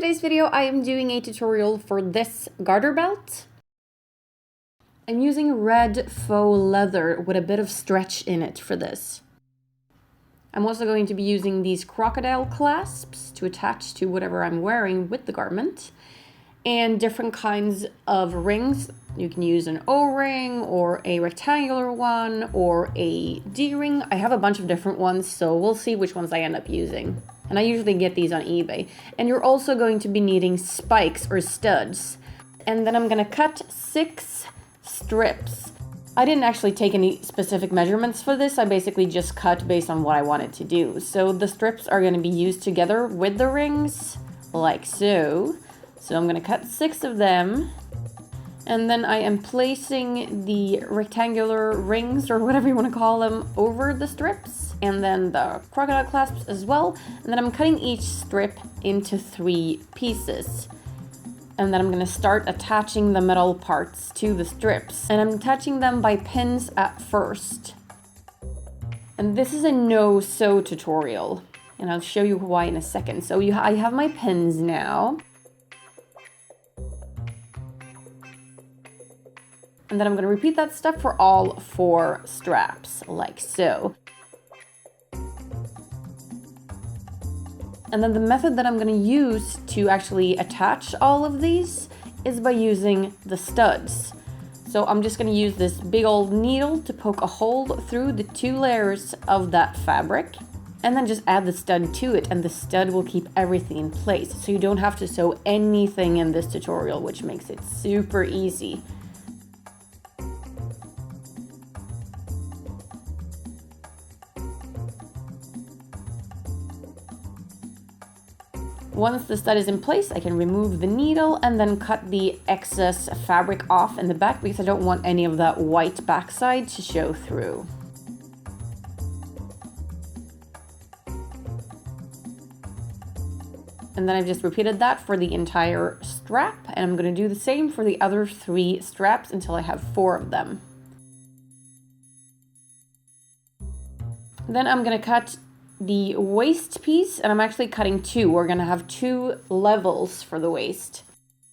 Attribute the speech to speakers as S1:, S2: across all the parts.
S1: today's video, I am doing a tutorial for this garter belt. I'm using red faux leather with a bit of stretch in it for this. I'm also going to be using these crocodile clasps to attach to whatever I'm wearing with the garment, and different kinds of rings. You can use an O-ring or a rectangular one or a D-ring. I have a bunch of different ones, so we'll see which ones I end up using. And I usually get these on eBay. And you're also going to be needing spikes or studs. And then I'm gonna cut 6 strips. I didn't actually take any specific measurements for this. I basically just cut based on what I wanted to do. So the strips are gonna be used together with the rings, like so. So I'm gonna cut 6 of them. And then I am placing the rectangular rings, or whatever you want to call them, over the strips. And then the crocodile clasps as well. And then I'm cutting each strip into 3 pieces. And then I'm going to start attaching the metal parts to the strips. And I'm attaching them by pins at first. And this is a no-sew tutorial. And I'll show you why in a second. So I have my pins now. And then I'm going to repeat that step for all 4 straps, like so. And then the method that I'm going to use to actually attach all of these is by using the studs. So I'm just going to use this big old needle to poke a hole through the 2 layers of that fabric. And then just add the stud to it, and the stud will keep everything in place. So you don't have to sew anything in this tutorial, which makes it super easy. Once the stud is in place, I can remove the needle and then cut the excess fabric off in the back because I don't want any of that white backside to show through. And then I've just repeated that for the entire strap, and I'm going to do the same for the other 3 straps until I have 4 of them. Then I'm going to cut the waist piece, and I'm actually cutting 2. We're gonna have 2 levels for the waist.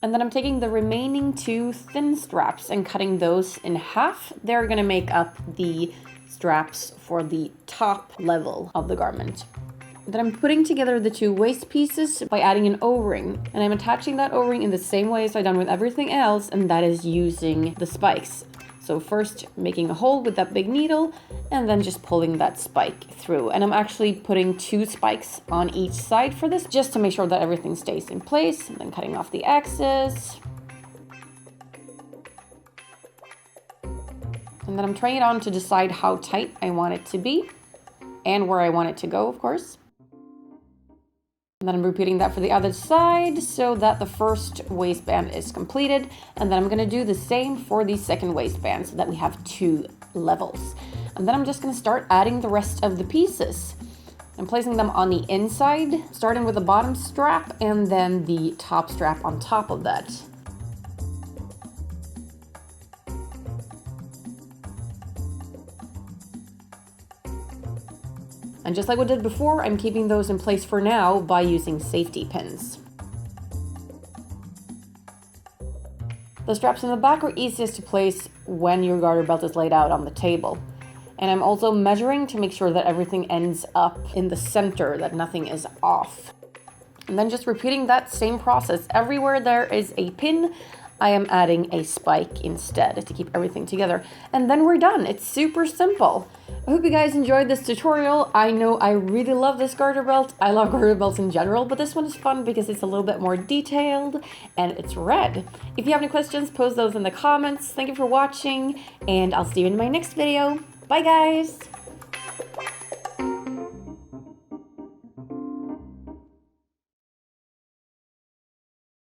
S1: And then I'm taking the remaining 2 thin straps and cutting those in half. They're gonna make up the straps for the top level of the garment. Then I'm putting together the 2 waist pieces by adding an O-ring, and I'm attaching that O-ring in the same way as I've done with everything else, and that is using the spikes. So first making a hole with that big needle and then just pulling that spike through. And I'm actually putting 2 spikes on each side for this just to make sure that everything stays in place, and then cutting off the excess. And then I'm trying it on to decide how tight I want it to be and where I want it to go, of course. And then I'm repeating that for the other side so that the first waistband is completed. And then I'm going to do the same for the second waistband so that we have 2 levels. And then I'm just going to start adding the rest of the pieces. I'm placing them on the inside, starting with the bottom strap and then the top strap on top of that. And just like we did before, I'm keeping those in place for now by using safety pins. The straps in the back are easiest to place when your garter belt is laid out on the table. And I'm also measuring to make sure that everything ends up in the center, that nothing is off. And then just repeating that same process. Everywhere there is a pin, I am adding a spike instead to keep everything together. And then we're done. It's super simple. I hope you guys enjoyed this tutorial. I know I really love this garter belt. I love garter belts in general, but this one is fun because it's a little bit more detailed and it's red. If you have any questions, post those in the comments. Thank you for watching, and I'll see you in my next video. Bye guys!